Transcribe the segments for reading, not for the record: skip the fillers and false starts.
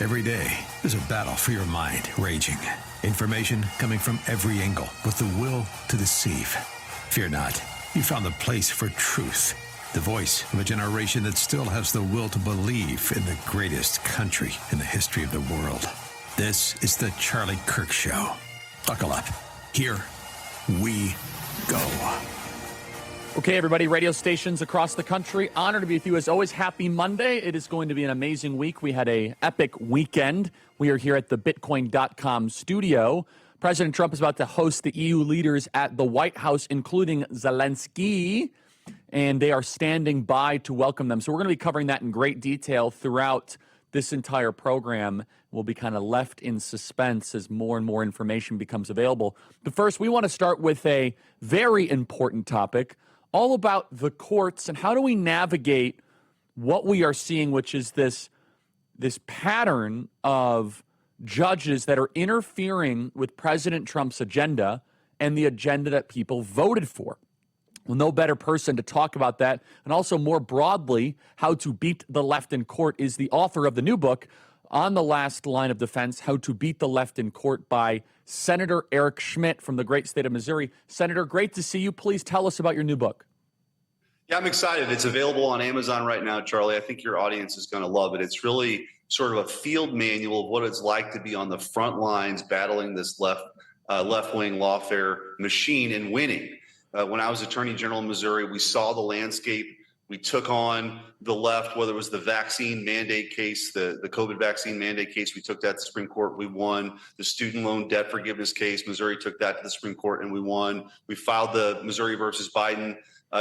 Every day, there's a battle for your mind raging. Information coming from every angle with the will to deceive. Fear not. You found the place for truth. The voice of a generation that still has the will to believe in the greatest country in the history of the world. This is the Charlie Kirk Show. Buckle up. Here we go. Okay, everybody, radio stations across the country, honored to be with you. As always, happy Monday. It is going to be an amazing week. We had an epic weekend. We are here at the Bitcoin.com studio. President Trump is about to host the EU leaders at the White House, including Zelensky, and they are standing by to welcome them. So we're going to be covering that in great detail throughout this entire program. We'll be kind of left in suspense as more and more information becomes available. But first, we want to start with a very important topic, all about the courts and how do we navigate what we are seeing, which is this pattern of judges that are interfering with President Trump's agenda and the agenda that people voted for. Well, no better person to talk about that, and also more broadly, how to beat the left in court, is the author of the new book, On the Last Line of Defense, How to Beat the Left in Court, by Senator Eric Schmitt from the great state of Missouri. Senator, great to see you. Please tell us about your new book. Yeah, I'm excited. It's available on Amazon right now, Charlie. I think your audience is going to love it. It's really sort of a field manual of what it's like to be on the front lines battling this left-wing lawfare machine and winning. When I was Attorney General in Missouri, we saw the landscape. We took on the left, whether it was the vaccine mandate case, the COVID vaccine mandate case, we took that to the Supreme Court, we won. The student loan debt forgiveness case, Missouri took that to the Supreme Court and we won. We filed the Missouri versus Biden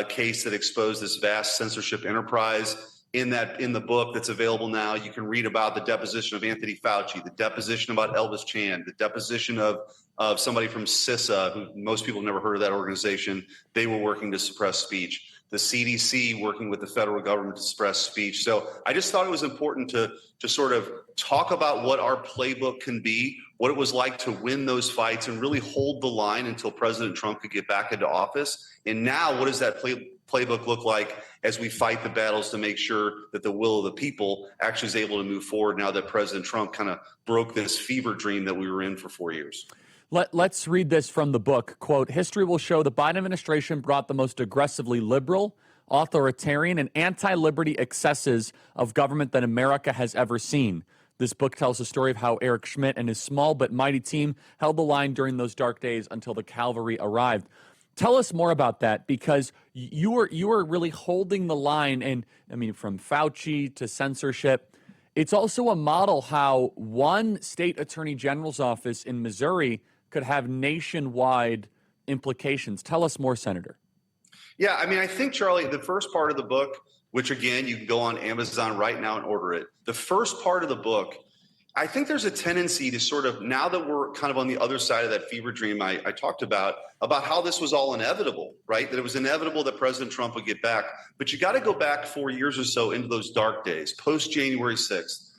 case that exposed this vast censorship enterprise. In the book that's available now, you can read about the deposition of Anthony Fauci, the deposition about Elvis Chan, the deposition of somebody from CISA, who most people have never heard of that organization. They were working to suppress speech. The CDC working with the federal government to suppress speech. So I just thought it was important to sort of talk about what our playbook can be, what it was like to win those fights and really hold the line until President Trump could get back into office. And now what does that playbook look like as we fight the battles to make sure that the will of the people actually is able to move forward now that President Trump kind of broke this fever dream that we were in for 4 years. Let's read this from the book. Quote, history will show the Biden administration brought the most aggressively liberal, authoritarian, and anti-liberty excesses of government that America has ever seen. This book tells the story of how Eric Schmitt and his small but mighty team held the line during those dark days until the cavalry arrived. Tell us more about that, because you were really holding the line, and I mean, from Fauci to censorship. It's also a model how one state attorney general's office in Missouri could have nationwide implications. Tell us more, Senator. Yeah, I mean, I think, Charlie, the first part of the book, which again, you can go on Amazon right now and order it. The first part of the book, I think there's a tendency to sort of, now that we're kind of on the other side of that fever dream I talked about how this was all inevitable, right? That it was inevitable that President Trump would get back. But you got to go back 4 years or so into those dark days, post-January 6th.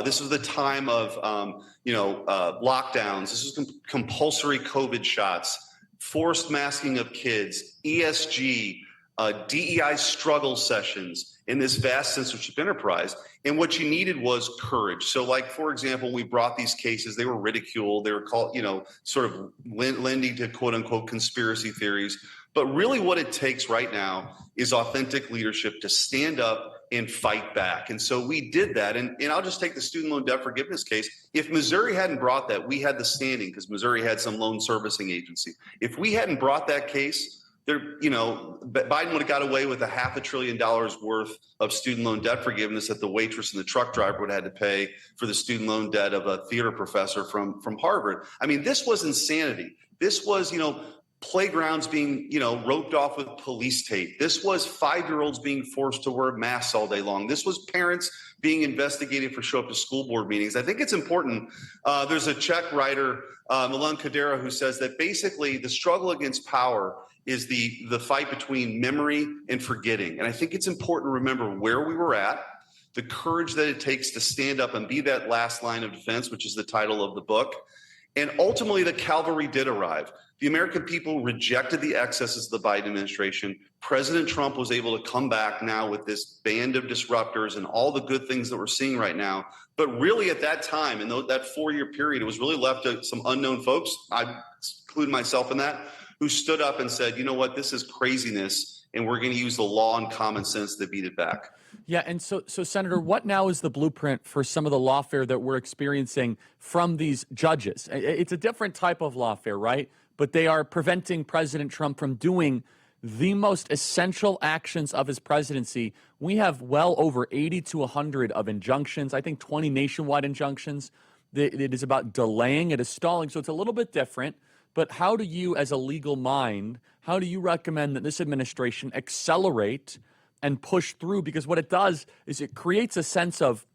This was the time of, lockdowns. This was compulsory COVID shots, forced masking of kids, ESG, DEI struggle sessions in this vast censorship enterprise. And what you needed was courage. So, like, for example, we brought these cases, they were ridiculed. They were called, sort of lending to quote unquote conspiracy theories. But really what it takes right now is authentic leadership to stand up and fight back. And so we did that. And I'll just take the student loan debt forgiveness case. If Missouri hadn't brought that, we had the standing because Missouri had some loan servicing agency. If we hadn't brought that case, Biden would have got away with $500 billion worth of student loan debt forgiveness that the waitress and the truck driver would have had to pay for the student loan debt of a theater professor from Harvard. I mean, this was insanity. This was, playgrounds being, roped off with police tape. This was 5-year-olds being forced to wear masks all day long. This was parents being investigated for show up to school board meetings. I think it's important. There's a Czech writer, Milan Kundera, who says that basically the struggle against power is the fight between memory and forgetting. And I think it's important to remember where we were at, the courage that it takes to stand up and be that last line of defense, which is the title of the book, And ultimately, the cavalry did arrive. The American people rejected the excesses of the Biden administration. President Trump was able to come back now with this band of disruptors and all the good things that we're seeing right now. But really, at that time, in that 4-year period, it was really left to some unknown folks, I include myself in that, who stood up and said, you know what, this is craziness, and we're going to use the law and common sense to beat it back. Yeah, and so Senator, what now is the blueprint for some of the lawfare that we're experiencing from these judges? It's a different type of lawfare, right? But they are preventing President Trump from doing the most essential actions of his presidency. We have well over 80 to 100 of injunctions, I think 20 nationwide injunctions. It is about delaying, it is stalling, so it's a little bit different. But how do you, as a legal mind, how do you recommend that this administration accelerate and push through? Because what it does is it creates a sense of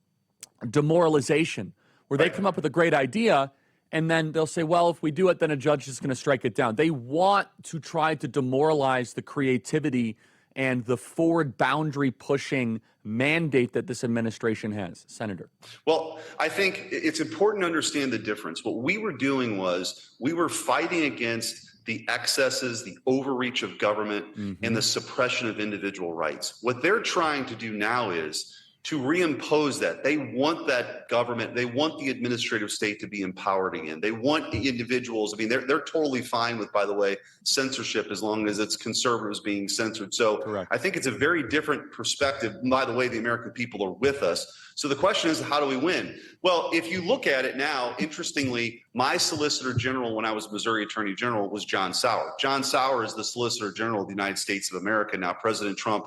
demoralization where they come up with a great idea and then they'll say, well, if we do it, then a judge is going to strike it down. They want to try to demoralize the creativity and the forward boundary pushing mandate that this administration has. Senator. Well, I think it's important to understand the difference. What we were doing was we were fighting against the excesses, the overreach of government, and the suppression of individual rights. What they're trying to do now is to reimpose that. They want that government, they want the administrative state to be empowered again. They want the individuals. I mean, they're totally fine with, by the way, censorship as long as it's conservatives being censored. So Correct. I think it's a very different perspective. By the way, the American people are with us. So the question is, how do we win? Well, if you look at it now, interestingly, my Solicitor General when I was Missouri Attorney General was John Sauer. John Sauer is the Solicitor General of the United States of America. Now, President Trump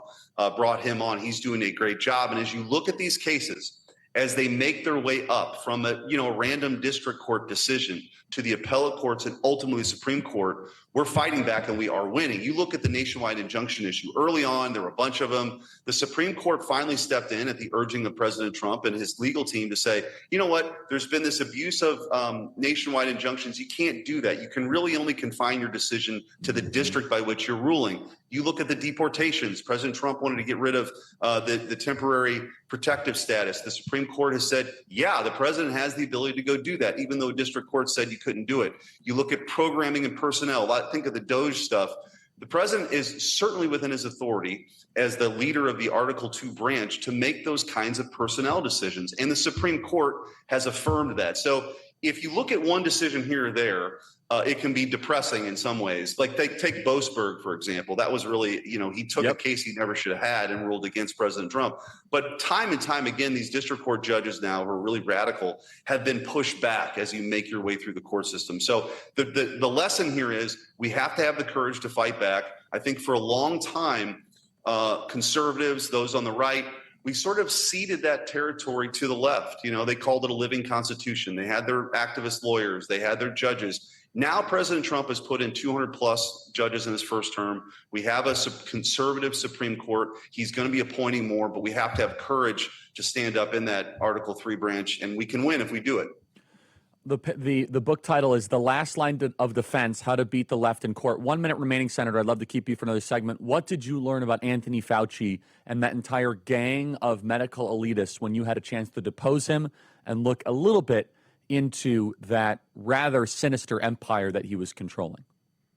brought him on. He's doing a great job. And as you look at these cases, as they make their way up from a random district court decision to the appellate courts and ultimately the Supreme Court, we're fighting back and we are winning. You look at the nationwide injunction issue. Early on, there were a bunch of them. The Supreme Court finally stepped in at the urging of President Trump and his legal team to say, you know what, there's been this abuse of nationwide injunctions. You can't do that. You can really only confine your decision to the district by which you're ruling. You look at the deportations. President Trump wanted to get rid of the temporary protective status. The Supreme Court has said, yeah, the president has the ability to go do that, even though district court said you couldn't do it. You look at programming and personnel. Think of the Doge stuff. The president is certainly within his authority as the leader of the Article 2 branch to make those kinds of personnel decisions. And the Supreme Court has affirmed that. So if you look at one decision here or there, it can be depressing in some ways. Like take Boasberg, for example. That was really, he took a case he never should have had and ruled against President Trump. But time and time again, these district court judges now who are really radical have been pushed back as you make your way through the court system. So the lesson here is we have to have the courage to fight back. I think for a long time, conservatives, those on the right, we sort of ceded that territory to the left. They called it a living constitution. They had their activist lawyers. They had their judges. Now, President Trump has put in 200 plus judges in his first term. We have a conservative Supreme Court. He's going to be appointing more, but we have to have courage to stand up in that Article 3 branch, and we can win if we do it. The book title is The Last Line of Defense, How to Beat the Left in Court. 1 minute remaining, Senator. I'd love to keep you for another segment. What did you learn about Anthony Fauci and that entire gang of medical elitists when you had a chance to depose him and look a little bit into that rather sinister empire that he was controlling?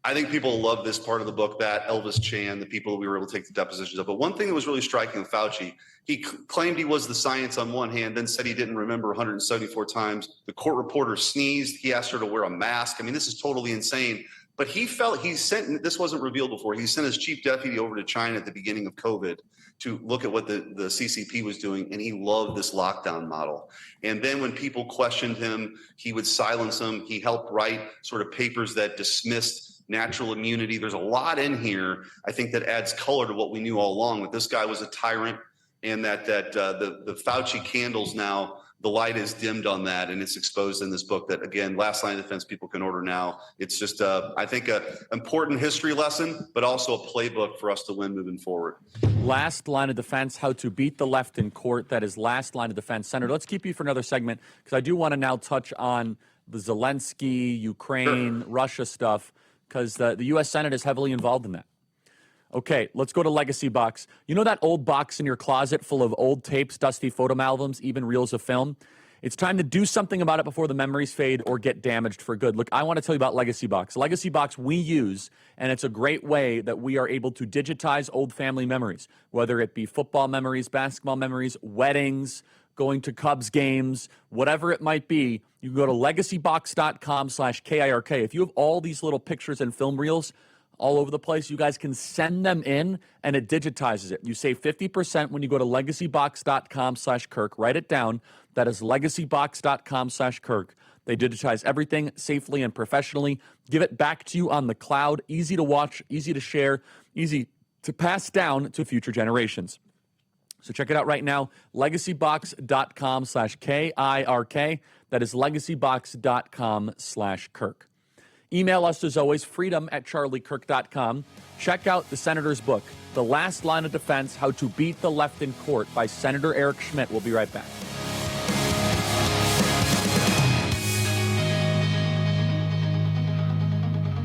I think people love this part of the book, that Elvis Chan, the people that we were able to take the depositions of. But one thing that was really striking with Fauci, he claimed he was the science on one hand, then said he didn't remember 174 times. The court reporter sneezed. He asked her to wear a mask. I mean, this is totally insane. But this wasn't revealed before, he sent his chief deputy over to China at the beginning of COVID to look at what the CCP was doing, and he loved this lockdown model. And then when people questioned him, he would silence them. He helped write sort of papers that dismissed natural immunity. There's a lot in here, I think, that adds color to what we knew all along, that this guy was a tyrant, and that the Fauci candles now, the light is dimmed on that, and it's exposed in this book that, again, Last Line of Defense people can order now. It's just, I think, an important history lesson, but also a playbook for us to win moving forward. Last Line of Defense, How to Beat the Left in Court. That is Last Line of Defense. Senator, let's keep you for another segment, because I do want to now touch on the Zelensky, Ukraine, Russia stuff, because the U.S. Senate is heavily involved in that. Okay, let's go to Legacy Box. You know that old box in your closet full of old tapes, dusty photo albums, even reels of film? It's time to do something about it before the memories fade or get damaged for good. Look, I want to tell you about Legacy Box. Legacy Box we use, and it's a great way that we are able to digitize old family memories, whether it be football memories, basketball memories, weddings, going to Cubs games, whatever it might be. You can go to legacybox.com/KIRK. If you have all these little pictures and film reels all over the place, you guys can send them in and it digitizes it. You save 50% when you go to legacybox.com/Kirk. Write it down. That is legacybox.com/Kirk. They digitize everything safely and professionally, give it back to you on the cloud, easy to watch, easy to share, easy to pass down to future generations. So check it out right now, legacybox.com/KIRK. That is legacybox.com/Kirk. Email us as always, freedom@charliekirk.com. Check out the Senator's book, The Last Line of Defense, How to Beat the Left in Court by Senator Eric Schmitt. We'll be right back.